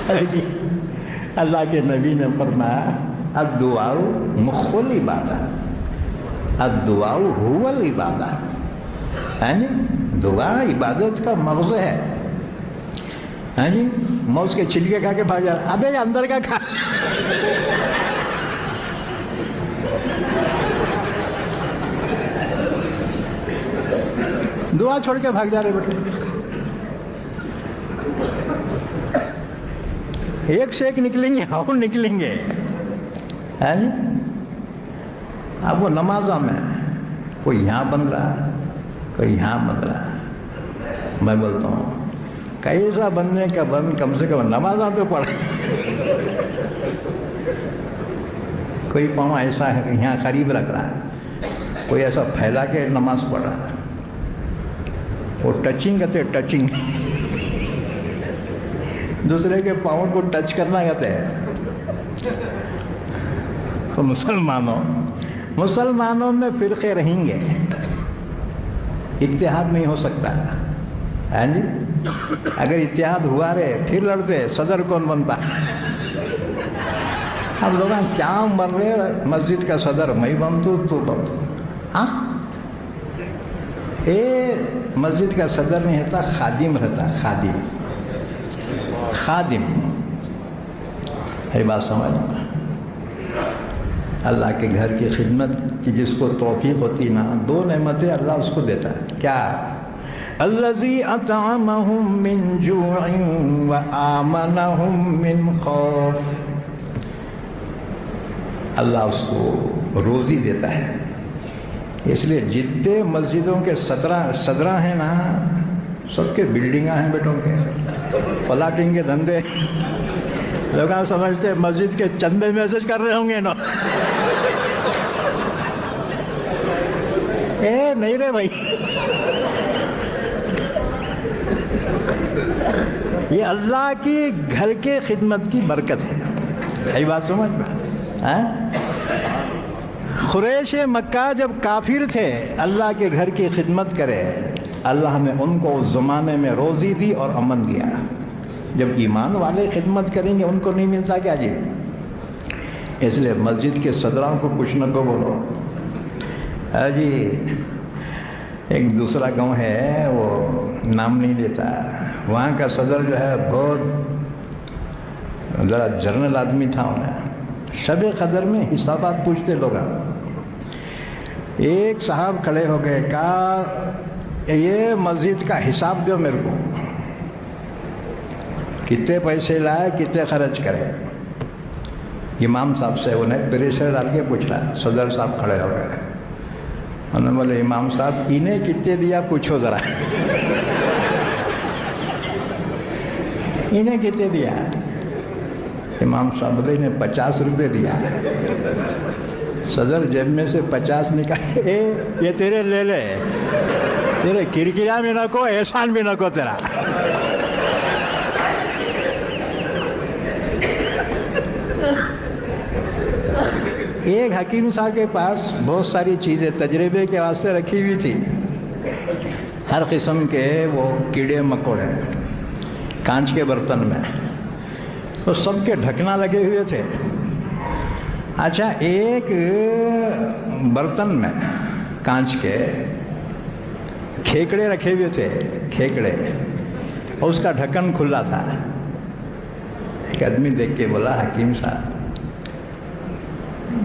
جی اللہ کے نبی نے فرمایا الدعاء مخ العبادہ، الدعاء هو العبادہ، یعنی دعا عبادت کا مغز ہے. ہاں جی موز کے چھلکے کھا کے بھاگ جا رہا، ابے اندر کا کھا. دعا چھوڑ کے بھاگ جا رہے بیٹے. ایک سے ایک نکلیں گے، اور نکلیں گے. ہے جی اب وہ نمازوں میں کوئی یہاں بن رہا، کوئی یہاں بن رہا. میں بولتا ہوں کیسا بننے کا بن، کم سے کم نمازاں تو پڑھ. کوئی پاؤں ایسا ہے یہاں قریب رکھ رہا ہے، کوئی ایسا پھیلا کے نماز پڑھ رہا ہے. وہ ٹچنگ کہتے ہیں، ٹچنگ دوسرے کے پاؤں کو ٹچ کرنا کہتے ہیں. تو مسلمانوں میں فرقے رہیں گے، اتحاد نہیں ہو سکتا. ہاں جی اگر اتحاد ہوا رہے پھر لڑتے، صدر کون بنتا؟ اب لوگ کیا مر رہے، مسجد کا صدر میں بنتو تو بنتو. ہاں مسجد کا صدر نہیں رہتا، خادم رہتا. خادم ہے بات سمجھ. اللہ کے گھر کی خدمت کی جس کو توفیق ہوتی نا، دو نعمتیں اللہ اس کو دیتا ہے. کیا؟ الذی اطعمہم من جوع وآمنہم من خوف. اللہ اس کو روزی دیتا ہے. اس لیے جتنے مسجدوں کے صدراں ہیں نا، سب کے بلڈنگاں ہیں بیٹوں کے، پلاٹنگ کے دھندے. لوگ سمجھتے مسجد کے چندے میسج کر رہے ہوں گے نا. نہیں رے بھائی، یہ اللہ کی گھر کے خدمت کی برکت ہے. یہی بات سمجھ میں. قریش مکہ جب کافر تھے، اللہ کے گھر کی خدمت کرے، اللہ نے ان کو اس زمانے میں روزی دی اور امن دیا. جب ایمان والے خدمت کریں گے ان کو نہیں ملتا کیا جی؟ اس لیے مسجد کے صدراں کو کچھ نہ کو بولو. جی ایک دوسرا گاؤں ہے، وہ نام نہیں لیتا، وہاں کا صدر جو ہے بہت ذرا جرنل آدمی تھا. انہیں شب قدر میں حسابات پوچھتے لوگ. ایک صاحب کھڑے ہو گئے، کہا یہ مسجد کا حساب دو میرے کو، کتنے پیسے لائے، کتنے خرچ کرے. امام صاحب سے انہیں پریشر ڈال کے پوچھ رہا. صدر صاحب کھڑے ہو گئے، انہوں نے بولے امام صاحب انہیں کتنے دیا پوچھو ذرا. انہیں کتنے دیا؟ امام صاحب بولے انہیں 50 روپے دیا. صدر جیب میں سے 50 نکالے، یہ تیرے لے لے، تیرے کرکرا بھی نہ کو، احسان بھی نہ کو تیرا. ایک حکیم صاحب کے پاس بہت ساری چیزیں تجربے کے واسطے رکھی ہوئی تھی، ہر قسم کے وہ کیڑے مکوڑے کانچ کے برتن میں، تو سب کے ڈھکنا لگے ہوئے تھے. اچھا ایک برتن میں کانچ کے کھیکڑے رکھے ہوئے تھے، کھیکڑے، اور اس کا ڈھکن کھلا تھا. ایک آدمی دیکھ کے بولا حکیم صاحب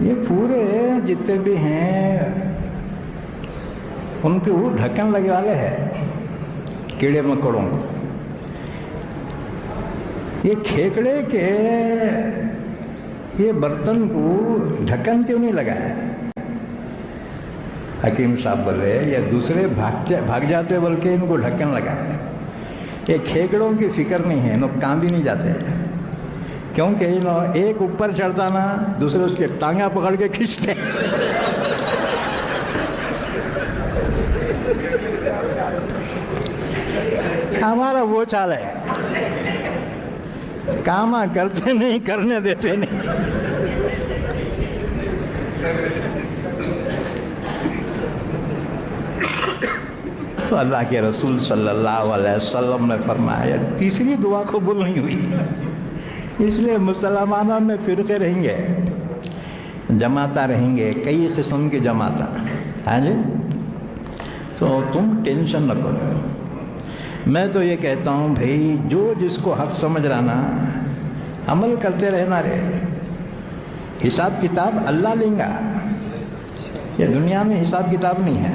یہ پورے جتنے بھی ہیں ان کے وہ ڈھکن لگے والے ہیں کیڑے مکوڑوں کو، یہ کھیکڑے کے یہ برتن کو ڈھکن کیوں نہیں لگایا؟ حکیم صاحب بولے یہ دوسرے بھاگ جاتے بلکہ ان کو ڈھکن لگایا. یہ کھیکڑوں کی فکر نہیں ہے، انہوں کام بھی نہیں جاتے، کیونکہ انہوں ایک اوپر چڑھتا نا، دوسرے اس کے ٹانگا پکڑ کے کھینچتے. ہمارا وہ چال ہے، کام کرتے نہیں، کرنے دیتے نہیں. تو اللہ کے رسول صلی اللہ علیہ وسلم نے فرمایا تیسری دعا قبول نہیں ہوئی. اس لیے مسلمانوں میں فرقے رہیں گے، جماعتیں رہیں گے، کئی قسم کی جماعتیں، ہاں جی. تو تم ٹینشن نہ کرو. میں تو یہ کہتا ہوں بھائی جو جس کو حق سمجھ رہا نا عمل کرتے رہنا رہے. حساب کتاب اللہ لیں گا. یہ دنیا میں حساب کتاب نہیں ہے.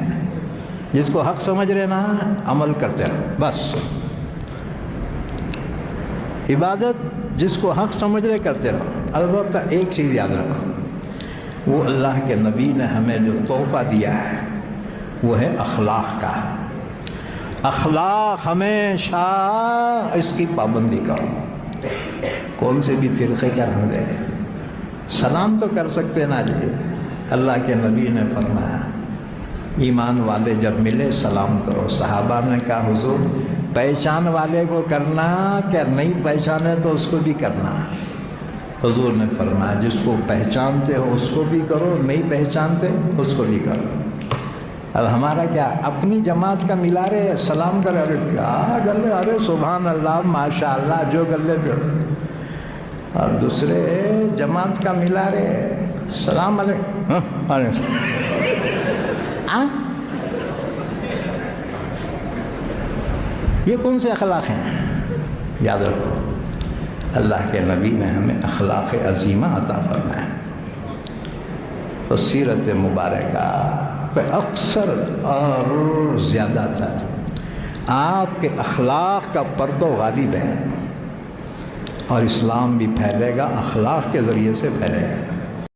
جس کو حق سمجھ رہے نا عمل کرتے رہو بس. عبادت جس کو حق سمجھ رہے کرتے رہو. البتہ ایک چیز یاد رکھو، وہ اللہ کے نبی نے ہمیں جو تحفہ دیا ہے وہ ہے اخلاق کا. اخلاق ہمیشہ اس کی پابندی کرو. کون سے بھی فرقے کا رہ دے، سلام تو کر سکتے نا جی. اللہ کے نبی نے فرمایا ایمان والے جب ملے سلام کرو. صحابہ نے کہا حضور پہچان والے کو کرنا کہ نہیں پہچانے تو اس کو بھی کرنا؟ حضور نے فرمایا جس کو پہچانتے ہو اس کو بھی کرو، نہیں پہچانتے اس کو بھی کرو. اب ہمارا کیا اپنی جماعت کا ملا رہے سلام کرے، ارے کیا گلے، ارے سبحان اللہ ماشاء اللہ جو گلے پہ، اور دوسرے جماعت کا ملا رہے سلام علیکم. یہ کون سے اخلاق ہیں؟ یاد رکھو اللہ کے نبی نے ہمیں اخلاق عظیمہ عطا فرمایا. تو سیرت مبارکہ پہ اکثر اور زیادہ تر آپ کے اخلاق کا پردہ غالب ہے، اور اسلام بھی پھیلے گا اخلاق کے ذریعے سے پھیلے گا.